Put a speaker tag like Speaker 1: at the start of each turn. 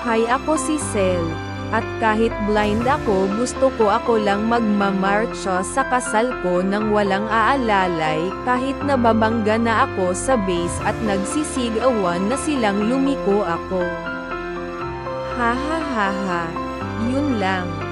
Speaker 1: Hi, ako si Sel. At kahit blind ako, gusto ko ako lang magmamarcha sa kasal ko nang walang aalalay, kahit nababangga na ako sa base at nagsisigawan na silang lumiko ako. Ha ha ha ha. Yun lang.